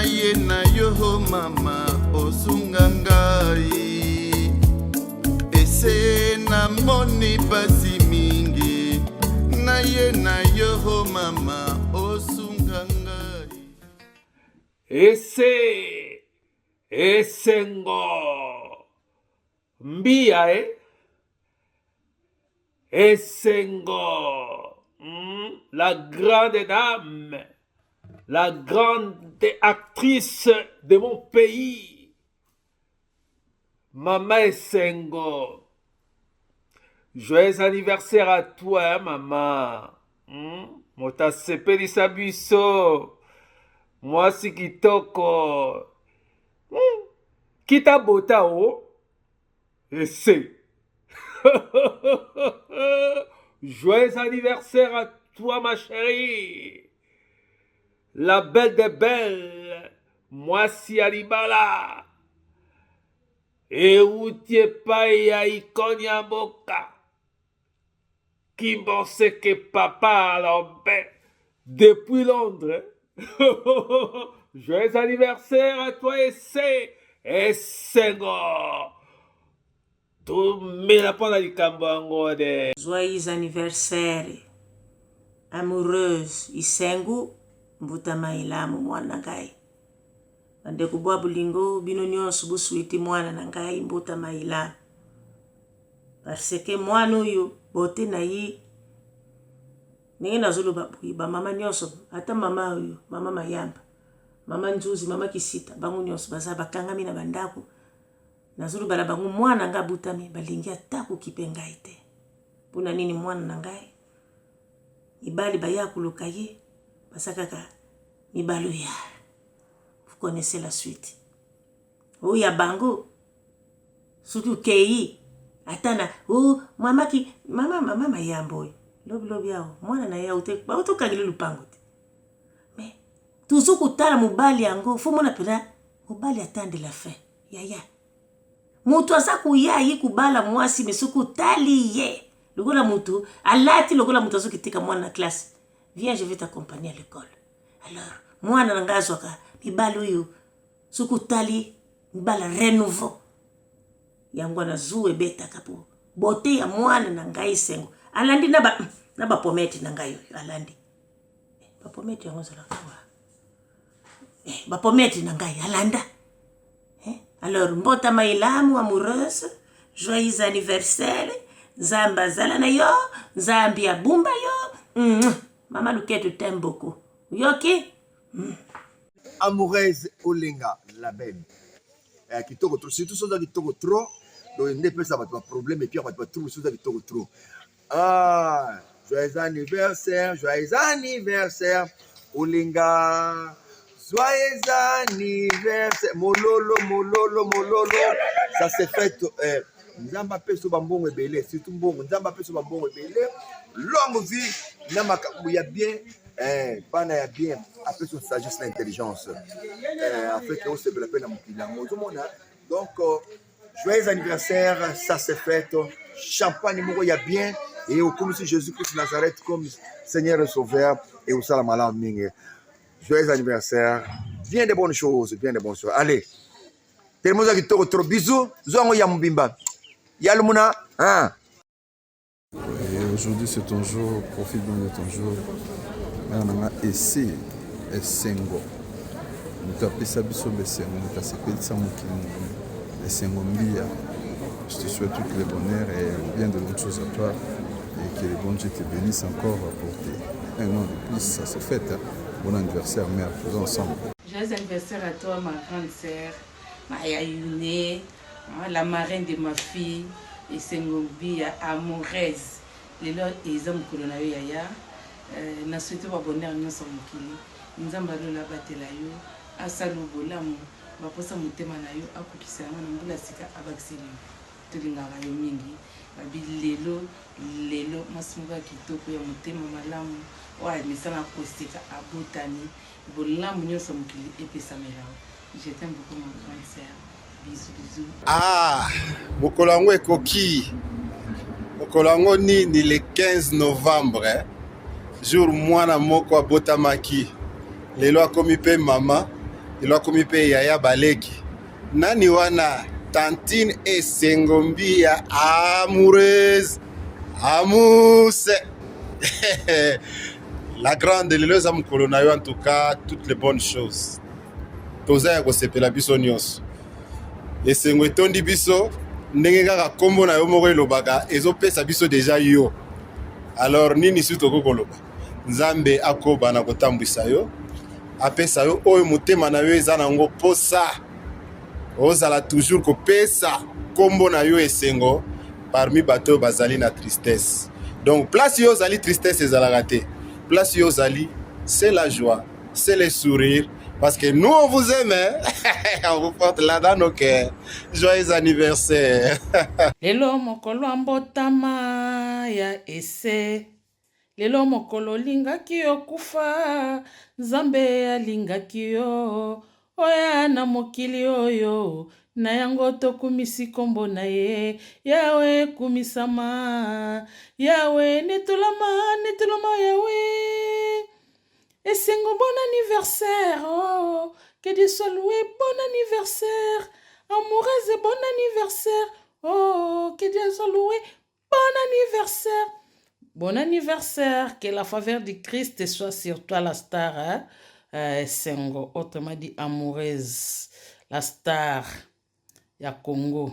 na ye na yo mama osunga ngai ese na moni pasi mingi na ye na yo mama osunga ngai ese esengo mbia esengo la grande dame, la grande actrice de mon pays, Maman Esengo. Joyeux anniversaire à toi, maman. Mota sepelisa biso. Moi si kitoko. Kita bota o. Ese. Joyeux anniversaire à toi, ma chérie. La belle des belles, moi si Alibala. Et où t'es pas ya ikonya boka. Qui pensait que papa alors ben depuis Londres. Joyeux anniversaire à toi et Esengo. Tout me la pona di kambango de. Joyeux anniversaire, amoureuse Esengo. Mbuta mailamu mwana ngai. Ande kubwa bulingo bino nyonso busuiti mwana na ngai mbuta mailamu. Parce que mwana uyu bote na yi. Ninge nazulu ba mama nyonso. Ata mama uyu, mama mayamba. Mama njuzi, mama kisita. Bangu nyonso baza bakangami na bandako. Nazulu bala bangu mwana nga butami balingi ataku kipenga ite. Puna nini mwana na ngai. Ibali baya kuluka ye. Basakaka Mibaluya. Vous connaissez la suite. Ouya bango. Suku kei. Atana. Mama mayambo. Lobi yao. Mwana na ya ute. Ba uto kagile lupango. Mais tuzuku tala mubali yango. Fu mwana pela. Mubali attendre la fin. Yaya. Mutu asaku ya yi kubala mwasi mesuku tali ye. Lugola mutu. Alati lugola mutu azuki tika mwana na classe. Viens, je vais t'accompagner à l'école. Alors, moi, je suis Mibalu, Sukutali, Mibala renouveau. Yango na zue beta kapu. Bote ya mwana na ngai Esengo. Alandi naba pometi na ngai alandi. Ba pometi yango zala kwa. Ba pometi na ngai alanda. Alors, mbota mailamu amoureuse, joyeux anniversaire, Zamba zala na yo, Zambi abumba yo. Maman Luquette t'aime beaucoup. Yoki? Amoureuse Olenga, la belle. Qui te retrouve, surtout ceux qui te retrouvent, donc il n'est pas ça, pas de problème, et puis on va te trouver ceux qui te retrouvent. Ah, joyeux anniversaire, Olenga. Joyeux anniversaire, mololo. Ça s'est fait. Nzamba peso bambongo ebele, surtout mbongo. Nzamba peso bambongo ebele. Longue vie, namakambu ya bien, bana ya bien, après son sagesse et l'intelligence. Après qu'on se développe dans mon pays. Donc, joyeux anniversaire, ça c'est fait. Champagne, mouro ya bien. Et au comme si Jésus-Christ Nazareth comme Seigneur et Sauveur et au salam alam mingue. Joyeux anniversaire, bien de bonnes choses, Allez, tellement ça qui te retrouve. Bisous, zongo ya mbimba. Yalmuna, hein. Aujourd'hui c'est ton jour, profite bien de ton jour. On a essayé Esengo. Nous avons appelé Biso Esengo, nous avons appelé ça Esengo Mbia. Je te souhaite tout le bonheur et bien de bonnes choses à toi. Et que le bon Dieu te bénisse encore pour tes 1 an de plus. Ça se fête. Bon anniversaire, mère, faisons ensemble. Joyeux anniversaire à toi, ma grande sœur, Maya Yune, la marraine de ma fille, Esengo Mbia, amoureuse. Les lois ils ont colonné yaya. Na souhaité ba bonheur nous sommes mokili. Nzamba lola batela yo, asalo bolamu, ba posa mutema na yo akukisa na mbula sika abakiseli. Tulingaka yo mingi. Babi lelo masuka kitoko ya mutema malamu. Wa misana kosika abotani. Bolamu nyonso mokili epesa melawo. Je t'aime beaucoup ma grande sœur. Bisous. Ah, Mokolango ekoki. Mokolango ni le 15 novembre. Jour mwana moko abotamaki. Lelo akomi pe mama. ilokomi pe Yaya Baleki. Nani wana Tantine Esengo Mbia amoureuse amuse. La grande leloza mukolo na yo, en tout cas toutes les bonnes choses. Toza ya kosepela biso nyonso. Esengo etondi biso ndenge kaka kombo na yo moko elobaka ezopesa biso deja yo. Alors nini su tokokoloba? Nzambe akoba na kotambwisa yo, apesa yo oyo motema na yo eza nango posa. Ozala toujours kopesa kombo na yo esengo parmi bato bazali na tristesse. Donc place yo zali tristesse ezalaka te. Place yo zali, c'est la joie, c'est le sourire. Parce que nous, on vous aime, hein? On vous porte là dans nos cœurs. Joyeux anniversaire. Lelo mokolo ambotama ya ese. Lelo mokolo lingaki yo kufa. Nzambe alingaki yo. Oya na mokili oyo. Na yango tokumisi kombo na ye. Yawe kumisama. Yawe netulama Yawe. Esengo, bon anniversaire, oh, que Dieu soit loué, bon anniversaire, amoureuse, bon anniversaire, oh, que Dieu soit loué, bon anniversaire, que la faveur du Christ soit sur toi, la star, hein? Esengo, autrement dit amoureuse, la star, ya Congo,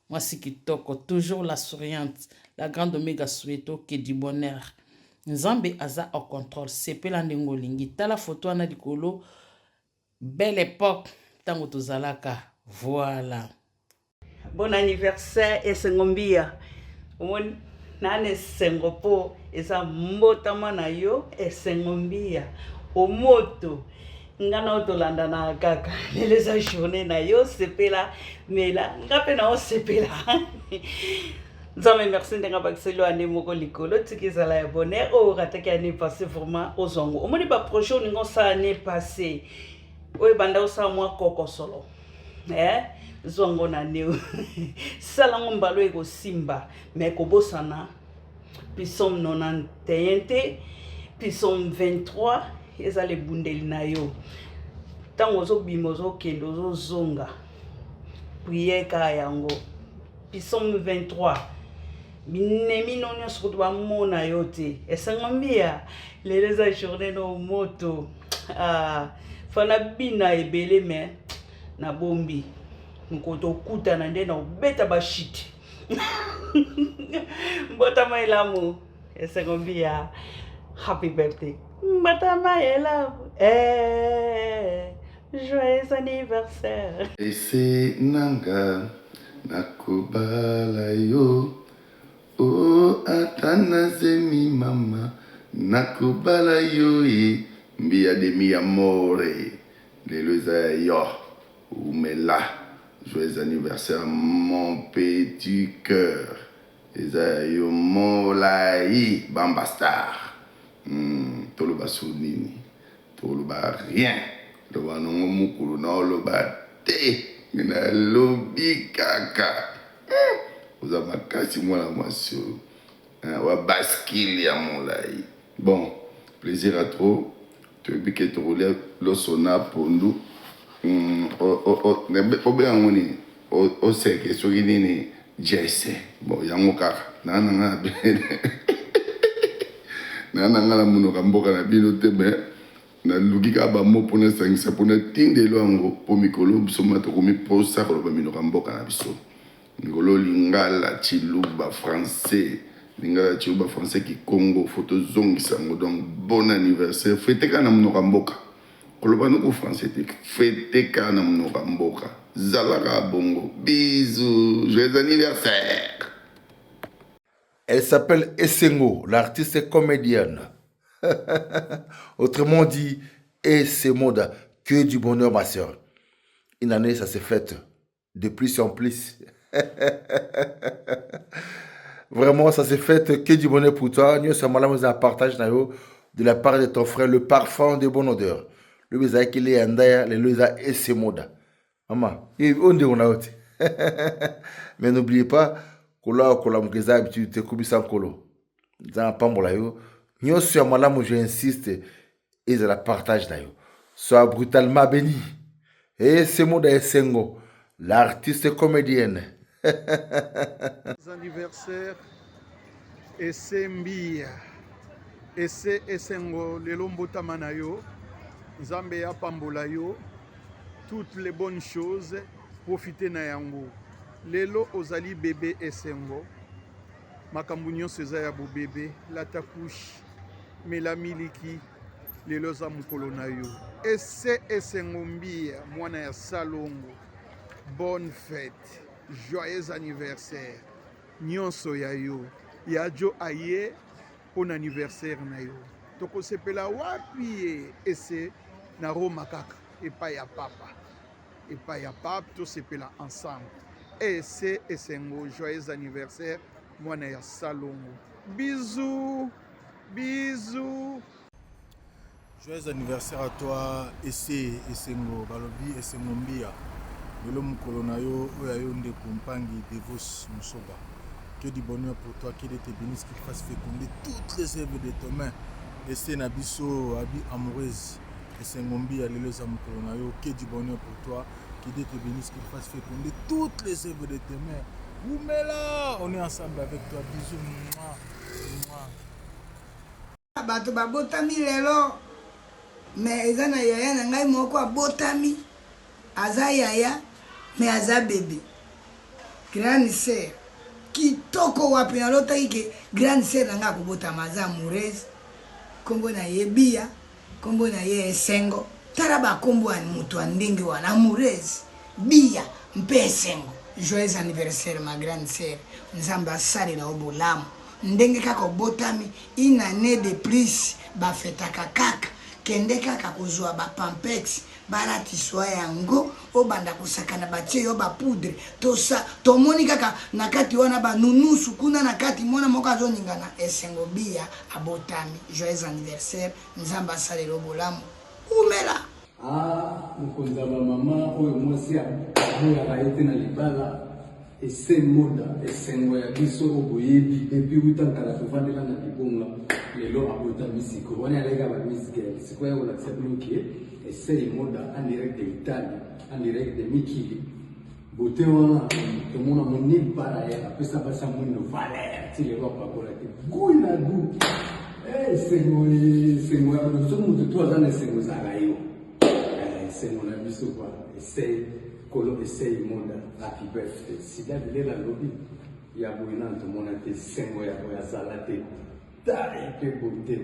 moi c'est Kitoko, toujours la souriante, la grande Omega Soweto, qui du bonheur. Nzambe aza au contrôle, sepela ndengo lingi. Tala photo ana dikolo, belle époque, tango tozalaka. Voilà. Bon anniversaire, Esengo Mbia. Omoni nane Esengo po, eza mbotama na yo, Esengo Mbia. Omoto, ngana otolanda na kaka. Neleza journée na yo, sepela, mela, ngape na o sepela. Nzambe merci ndenga bakiselo ane moko likolo tikizala ya bonheur o rataki ane passé vraiment aux ongo. Omoni ba projet ningo sa ane passé. Oye banda osa mwa koko solo. Zongo na neo. Salango mbalo ego simba mais kobosana. Pisom 91 pisom 23 ezale bundeli na yo. Tango zo bimozo kendo zo zonga. Prier ka yango. Pisom 23 Binemi non surtout ba mona yote. Esengo Mbia leleza journée no moto. Fana bina ebele me na bombi. Nkoto kuta na ndena obeta ba shit. Mbota mailamu. Esengo Mbia happy birthday. Mbota mailamu. Joyeux anniversaire. Ese nanga nakubala yo. Oh atana zemi mama nakubala yo Mbia de mi amore. Leloza yo. Oumela. Joyeux anniversaire mon petit cœur. Eza yo molai bambastar. Toloba sunini. Toloba rien. Loba nongo mukuru na oloba te. Mina lobi kaka. Oza makasi mwana mwasio. Wa baskili ya molai. Bon, plaisir à trop. Tu veux que tu roules le sona pondu. Obe angoni. O seke so gini jesse. Bon, yango kaka. Nana la muno kamboka na bino tebe. Na lugika ba mo pona sangisa pona tindelo yango po mikolo biso matokomi posa ko ba mino kamboka na biso. Ngolo lingala chiluba français. Lingala chiluba français ki Congo photo zongisa ngo donc bon anniversaire. Fete kana muno kamboka. Koloba no ko français te. Fete kana muno kamboka. Zalaka bongo. Bisous, joyeux anniversaire. Elle s'appelle Esengo, l'artiste est comédienne. Autrement dit, Esemoda, que du bonheur ma soeur. Une année, ça s'est fait de plus en plus. Vraiment, ça s'est fait que du bonheur pour toi. Nous sommes là, nous avons partagé de la part de ton frère le parfum de bonne odeur. Le bizarre qu'il est en d'ailleurs, le losa Esemoda. Maman, on dit on a autre. Mais n'oubliez pas, Kola kola mkeza habitude te kubisa nkolo. Dans pambola yo. Nyo sur moi là, moi j'insiste et je la partage d'ailleurs. Sois brutalement béni. Et c'est Moda Essengo, l'artiste comédienne. Anniversaire ese mbia ese esengo lelo mbotama na yo nzambe apambola yo toutes les bonnes choses profiter na yango lelo ozali bébé esengo makambo nyonso eza ya bobebe lata couche mela miliki lelo za mokolo na yo ese esengo mbia mwana ya salongo bonne fête joyeux anniversaire nyonso ya yo ya jo aye pon anniversaire na yo tokosepela wapi ye ese na Roma kaka epai ya papa tosepela ensemble ese esengo joyeux anniversaire mwana ya salongo bisous joyeux anniversaire à toi ese esengo balobi esengo mbia lelo mokolo na yo oyo ya yo ndeko mpangi Devos Musoba. Que du bonheur pour toi, qu'il te bénisse, qu'il fasse féconder toutes les œuvres de tes mains. Et c'est Nabiso, Abi amoureuse, et c'est Ngombi, Alléluia, Zamukolonayo. Que du bonheur pour toi, qu'il te bénisse, qu'il fasse féconder toutes les œuvres de tes mains. Oumela, on est ensemble avec toi. Bisous. Bato babotami lelo, mais eza na yaya na ngai moko abotami, aza yaya, mais aza bébé. Grande sœur. Kitoko wapi na lota ike grande sœur nanga kobotama aza amoureuse kombo na ye bia kombo na ye esengo tala bakombo ya mutu ya ndenge wana amoureuse bia mpe esengo joyeux anniversaire ma grande sœur nzambe asalela yo bolamu ndenge kaka obotami une année de plus bafetaka kaka kende kaka kozwa bapampex baratiswa yango obanda kosakana batie yo bapoudre tosa tomoni kaka na kati wana banunusu kuna na kati mwana moko azoningana esengo bia abotami joyeux anniversaire nzamba asalelo bolamu umela mokonzi ya bamama oyo mwasi aboyaka ye te na libala ese moda esengo ya biso oyo boyebi depuis utankala tovandela na libonga lelo abota misiko wana aleka bamisike sikoyo ya kolakisa binoki ese moda en direct de Italie en direct de Mikili bote wana tomona moni para ya apesa basa mwino valeur ti lelo apakola te gui na gu esengo ya biso mutu to aza na esengo ezala yo esengo na biso kwa ese kolo ese moda happy birthday sida bilela lobi ya boyina tomona te esengo ya zala te taille pe beauté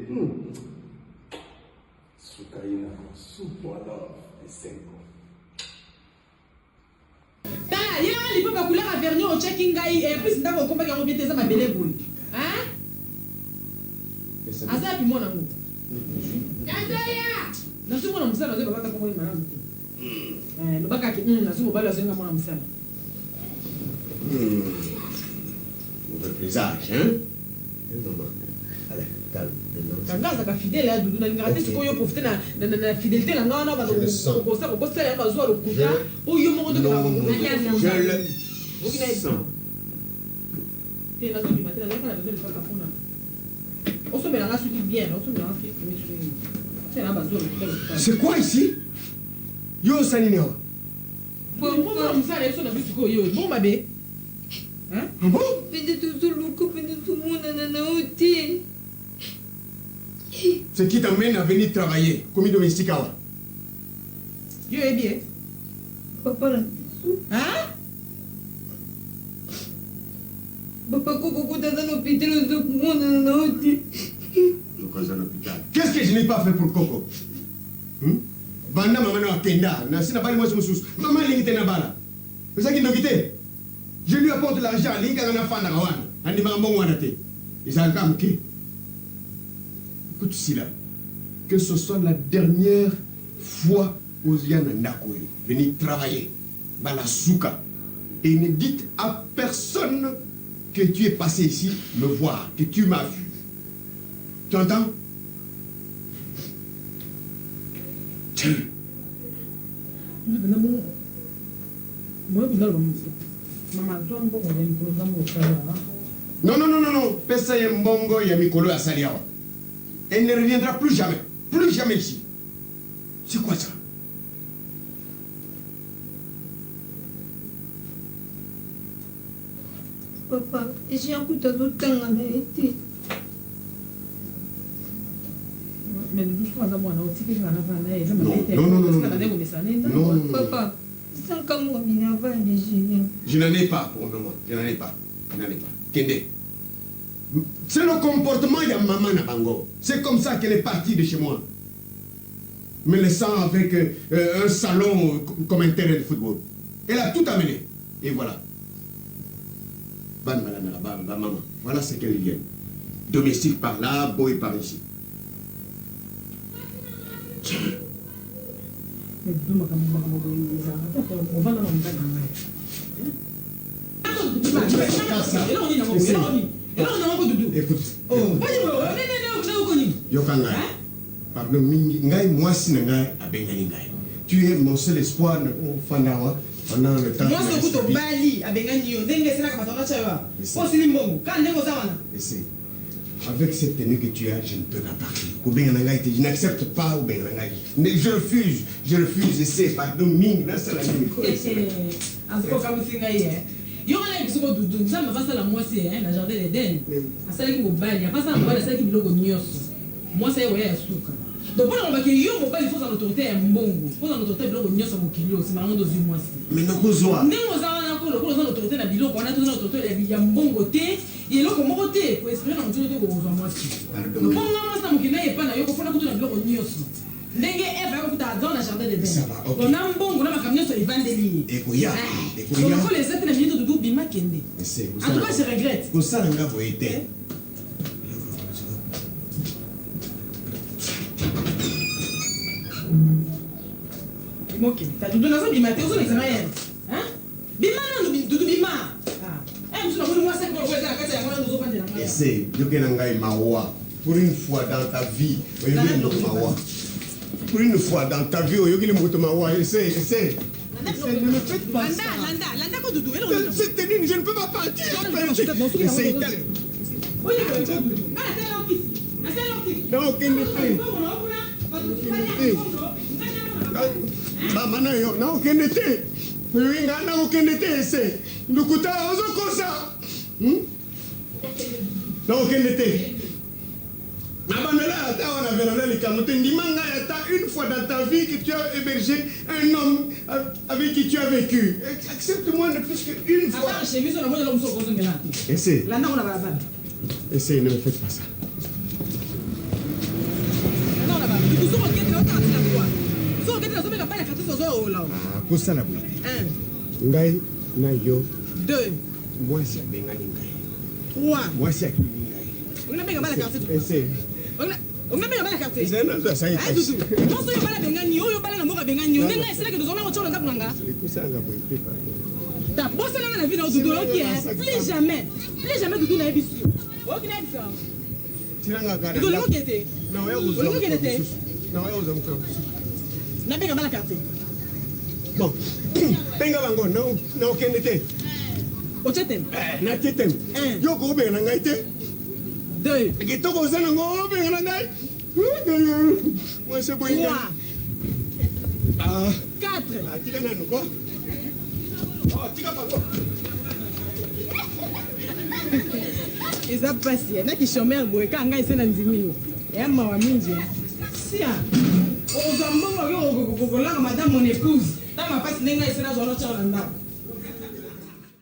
sukaina supo alors esengo tala ye alipo bakulaka verni ocheki ngai epres ndako okombaki yango biete eza mabele boye aza yapi mwana ngo kandoya nazomona mosala ozo babaka komoi malamu te lobakaki nazo mobali azolinga mwana mosala mauvais présage, hein? Allez, calme. Kanga azaka fidèle ya dudu nalingaka te sikoyo profite na fidélité na ngai wana bakosala yango bazwa lokuta oyo moko nde te nazobima te nazalaka na besoin lefaka mpona osomelanga soki bien osomelanga sena bazwa lokuta. C'est quoi ici? Yo osali nini awa? mona mosala yeso na biso sikoyo yo bongo mabe pende tozoluka pende tomonana na yo te. C'est qui t'emmène à venir travailler comme domestique awa? Yo ebi e? Papa na biso. Papa koko kotata na hôpital ozomonana na yo te. Qu'est-ce que je n'ai pas fait pour Coco? Banda maman na kenda na sina bali mwasi mususu maman lingite na bala pesa kindokite je lui apporte l'argent linga na fanda kawana andi ba mbongo wana te izalaka mke. Écoute cela, que ce soit la dernière fois où Ziana Nakoyo venir travailler dans la souka et ne dites à personne que tu es passé ici me voir, que tu m'as vu. Tu entends? Non, pesa ya mbongo ya mikolo ya saliawa. Elle ne reviendra plus jamais ici. C'est quoi ça? Papa, j'ai un coup de temps en été. Mais le bouche, moi, moi, non, tu Non. Papa, c'est comme moi, il n'y a pas de Nigérien. Je n'en ai pas pour le moment. Je n'en ai pas. Kende. C'est le comportement de maman Nabango. C'est comme ça qu'elle est partie de chez moi. Me laissant avec un salon comme un terrain de football. Elle a tout amené. Et voilà. Maman. Voilà ce qu'elle vient. Domestique par là, boy par ici. Écoute. Yokanga. Pardon, moi si ngai abengani ngai. Tu es mon seul espoir Fandawa pendant le temps. Moi c'est pour Bali abengani yo ndenge sera kama tona chawa. Osili mbongo, quand ndenge ozawana. Essaye. Avec cette tenue que tu as, je ne peux pas parler. Je n'accepte pas ou bien je refuse, essaie, pardon, ming, là c'est la nuit. En tout cas, vous savez, il y aura là qui sont doudou, ça me va ça la moitié, la jardin d'Éden. À ça qui vous baille, il n'y a pas ça la moitié, ça qui me logo nios. Moi c'est ouais, souka. Donc pour on va que yo mobile il faut en autorité un bongo. Faut en autorité logo nios au kilo, c'est marrant dans une moitié. Mais non besoin. Ne vous en encore le cours autorité na bilo, on a tout autorité, il y a un bon côté. Il est là comme côté pour espérer dans tout le temps qu'on va moitié. Donc pour moi ça me qui n'est pas na yo faut na tout na bilo nios. Ndenge eva ko ta dans la jardin d'Éden. On a un bongo na makamio sur les vandeliers. Ekoya. Donc faut les 7 minutes de double bima kende. En tout cas je regrette. Pour ça nga bo été. Ok, t'as tout donné ça bima, t'es aux examens. Hein? Bima non, doudou bima. Essaye, pour une fois dans ta vie, pour une fois dans ta vie, essaye. Ne me faites pas ça. Cette tenue, je ne peux pas partir. Essaye. Une fois dans ta vie que tu as hébergé un homme avec qui tu as vécu. Accepte-moi ne plus qu'une fois. Essaye. Essaye, ne me faites pas ça. Kosa la boîte. Ngai na yo. 2. Moi c'est bengani ngai. 3. Moi c'est akini ngai. On a bien la carte. Essaye. On a bien la carte. Ça y est. Non so yo bala bengani yo bala na moka bengani. Nenga esela que nous allons chola ndakanga. Kosa la boîte pas. Ta bosse na na vie na Doudou OK. Plus jamais Doudou na bisu. OK na bisu. Tiranga kada. Doudou ngo kete. Na wewe uzo. Ngo kete. Na wewe uzo mko. Na bien la carte. Bon, penga bango na okende te. Ochetem. Na chetem. Yo ko be na ngai te. 2. Ke to ko zana ngo be na ngai. Moi c'est bon. 3. 4. Ah, tika na nuko. Oh, tika bango. Eza pasi, na ki chômeur boy ka ngai sena nzimi. Ya mawa minji. Sia. Ozambongo yo ko ko ko la madame mon épouse. Ma passe n'est pas là,